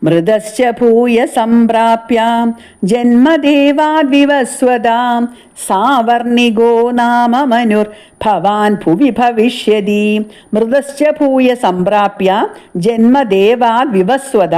മൃതശ്ച ഭൂയ സംപ്രാപ്യ ജന്മദേവാദ്വിവസ്വതാം സാവർണികോ നാമ മനുർ ഭവാൻ ഭുവി ഭവിഷ്യതി. മൃതശ്ച ഭൂയ സംപ്രാപ്യ ജന്മദേവാദ് വിവസ്വത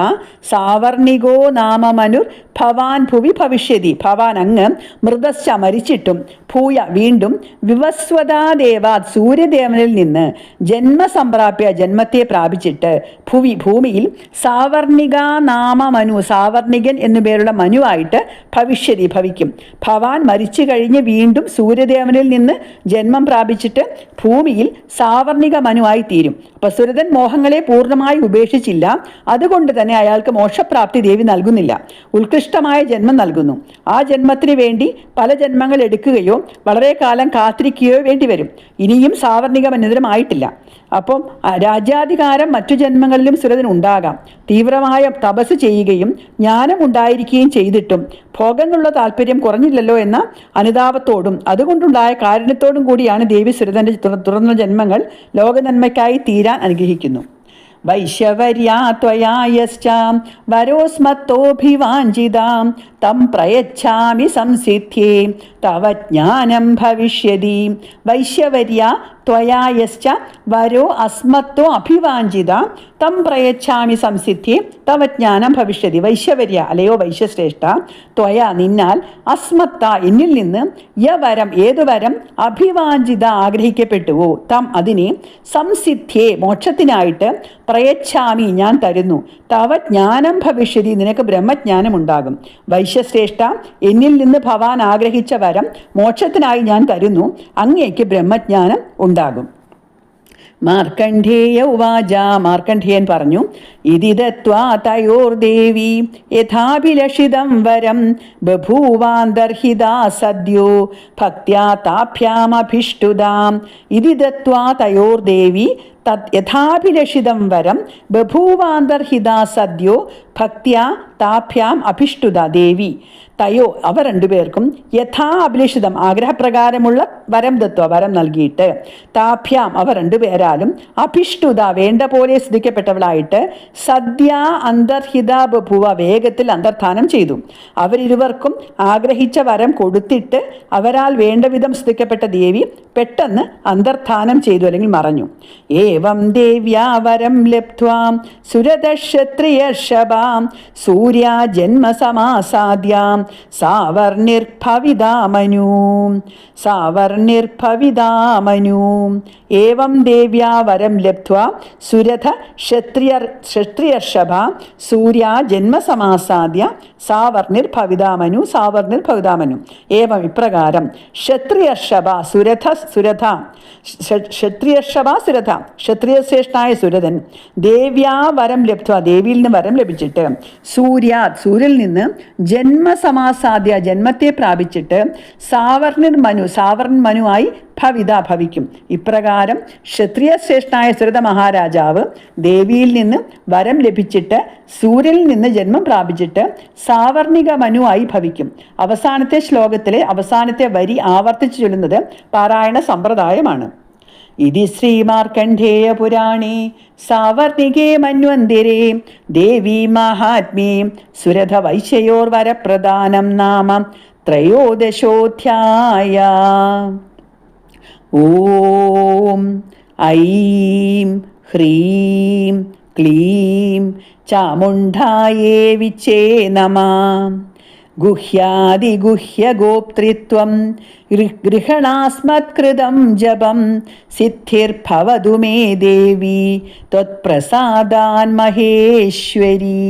സാവർണികോ നാമ മനുർ ഭവാൻ ഭുവി ഭവിഷ്യതി. ഭവാൻ അങ്ങ് മൃതശ്ച മരിച്ചിട്ടും ഭൂയ വീണ്ടും വിവസ്വതാദേവാദ് സൂര്യദേവനിൽ നിന്ന് ജന്മസംപ്രാപ്യ ജന്മത്തെ പ്രാപിച്ചിട്ട് ഭുവി ഭൂമിയിൽ സാവർണിക നാമ മനു സാവർണികൻ എന്നു പേരുള്ള മനുവായിട്ട് ഭവിഷ്യതി ഭവിക്കും. ഭവാൻ മരിച്ചു കഴിഞ്ഞ് വീണ്ടും സൂര്യദേവനിൽ നിന്ന് ജന്മം പ്രാപിച്ചിട്ട് ഭൂമിയിൽ സാവർണിക മനുവായി തീരും. അപ്പൊ സുരതൻ മോഹങ്ങളെ പൂർണ്ണമായി ഉപേക്ഷിച്ചില്ല. അതുകൊണ്ട് തന്നെ അയാൾക്ക് മോക്ഷപ്രാപ്തി ദേവി നൽകുന്നില്ല, ഉത്കൃഷ്ടമായ ജന്മം നൽകുന്നു. ആ ജന്മത്തിന് വേണ്ടി പല ജന്മങ്ങൾ എടുക്കുകയോ വളരെ കാലം കാത്തിരിക്കുകയോ വേണ്ടി വരും. ഇനിയും സാവർണിക മനുതരമായിട്ടില്ല. അപ്പം രാജ്യാധികാരം മറ്റു ജന്മങ്ങളിലും സുരതൻ ഉണ്ടാകാം. തീവ്രമായ തപസ് ചെയ്യുകയും ജ്ഞാനം ഉണ്ടായിരിക്കുകയും ചെയ്തിട്ടും ഭോഗങ്ങളുള്ള താല്പര്യം കുറഞ്ഞില്ലല്ലോ എന്ന അനുതാപത്തോടും അതുകൊണ്ടുണ്ടായ കാരുണ്യത്തോടും കൂടിയാണ് ദേവി സുരതന്റെ തുറന്ന ജന്മങ്ങൾ ലോകനന്മയ്ക്കായി തീരാൻ അനുഗ്രഹിക്കുന്നു. വൈശ്യവര്യാ ത്വയായശ്ച വരോസ്മത്തോഭിവാഞ്ചിതാം തം പ്രയച്ഛാമി സംസിദ്ധ്യേ തവ ജ്ഞാനം ഭവിഷ്യതി. വൈശ്യവര്യാ ത്വയായശ്ച വരോ അസ്മത്തോ അഭിവാഞ്ചിത തം പ്രയച്ഛാമി സംസിദ്ധ്യേ തവ ജ്ഞാനം ഭവിഷ്യതി. വൈശ്യവര്യ അലയോ വൈശ്യശ്രേഷ്ഠ, ത്വയ നിന്നാൽ, അസ്മത്ത എന്നിൽ നിന്ന്, യവരം ഏതു വരം, അഭിവാഞ്ചിത ആഗ്രഹിക്കപ്പെട്ടുവോ, തം അതിനെ, സംസിദ്ധ്യേ മോക്ഷത്തിനായിട്ട്, പ്രയച്ഛാമി ഞാൻ തരുന്നു, തവ ജ്ഞാനം ഭവിഷ്യതി നിനക്ക് ബ്രഹ്മജ്ഞാനം ഉണ്ടാകും. വൈശ്യശ്രേഷ്ഠ എന്നിൽ നിന്ന് ഭവാൻ ആഗ്രഹിച്ച വരം മോക്ഷത്തിനായി ഞാൻ തരുന്നു, അങ്ങേക്ക് ബ്രഹ്മജ്ഞാനം ഉണ്ടാകും. മാർക്കണ്ഡേയ ഉവാച മാർക്കണ്ഡേയൻ പറഞ്ഞു, ഇതി ദത്വാ തയോർദേവി യഥാഭിലഷിതം വരം ബഭൂവാന്തർഹിതാ സദ്യോ ഭക്ത്യാ താഭ്യാമഭിഷ്ടുതാം. ഇതി ദത്വാ തയോർദേവി തത് യഥാഭിലഷിതം വരം ബഭൂവാന്തർഹിതാ സദ്യോ ഭക്ത്യാ താഭ്യാം അഭിഷ്ടുത. ദേവി തയോ അവർ രണ്ടുപേർക്കും യഥാ അഭിലഷിതം ആഗ്രഹപ്രകാരമുള്ള വരം ദത്വ വരം നൽകിയിട്ട്, താഭ്യാം അവർ രണ്ടുപേരാലും അഭിഷ്ടുത വേണ്ട പോലെ സ്തുതിക്കപ്പെട്ടവളായിട്ട്, സദ്യ അന്തർഹിത ബഭുവ വേഗത്തിൽ അന്തർധാനം ചെയ്തു. അവരിരുവർക്കും ആഗ്രഹിച്ച വരം കൊടുത്തിട്ട് അവരാൽ വേണ്ട വിധം സ്തുതിക്കപ്പെട്ട ദേവി പെട്ടെന്ന് അന്തർധാനം ചെയ്തു, അല്ലെങ്കിൽ മറഞ്ഞു. ഏവം ദേവ്യാ വരം ലബ്ധ്വാം സുരതക്ഷത്രിയർഷഭാം സൂര്യ ജന്മസമാസാദ്യാം സാവർണിർഭവിതാമനൂ. ഏവം ദേവ്യാ വരം ലബ്ധ്വാ സുരഥ ക്ഷത്രിയർഷഭ സൂര്യ ജന്മസമാസാദ്യ സാവർണിർഭവിതാമനു. ഏവം ഇപ്രകാരം ക്ഷത്രിയർഷഭ ക്ഷത്രിയശ്രേഷ്ഠനായ സുരഥൻ ദേവ്യാ വരം ലബ്ധ്വാ ദേവിയിൽ നിന്ന് വരം ലഭിച്ചിട്ട്, സൂര്യനിൽ നിന്ന് ജന്മസമാസാദ്യ ജന്മത്തെ പ്രാപിച്ചിട്ട്, സാവർണിർ മനുവായി ഭവിക്കും. ഇപ്രകാരം ക്ഷത്രിയശ്രേഷ്ഠനായ സുരഥ മഹാരാജാവ് ദേവിയിൽ നിന്ന് വരം ലഭിച്ചിട്ട് സൂര്യനിൽ നിന്ന് ജന്മം പ്രാപിച്ചിട്ട് സാവർണിക മനുവായി ഭവിക്കും. അവസാനത്തെ ശ്ലോകത്തിലെ അവസാനത്തെ വരി ആവർത്തിച്ചു ചൊല്ലുന്നത് പാരായണ സമ്പ്രദായമാണ്. ഇതി ശ്രീമാർക്കണ്ഡേയ പുരാണേ സാവർണികേ മന്വന്തിരേ ദേവീ മഹാത്മ്യേ സുരഥ വൈശ്യയോർ വരപ്രദാനം നാമ ത്രയോദശോധ്യായ. ഓം ഐം ഹ്രീം ക്ലീം ചാമുണ്ഡായേ വിച്ചേ നമഃ. ഗുഹ്യാദിഗുഹ്യഗോപ്തൃത്വം ഗൃഹണാസ്മത്കൃതം ജപം സിദ്ധിർഭവതു മേ ദേവി ത്വത്പ്രസാദാൻ മഹേശ്വരീ.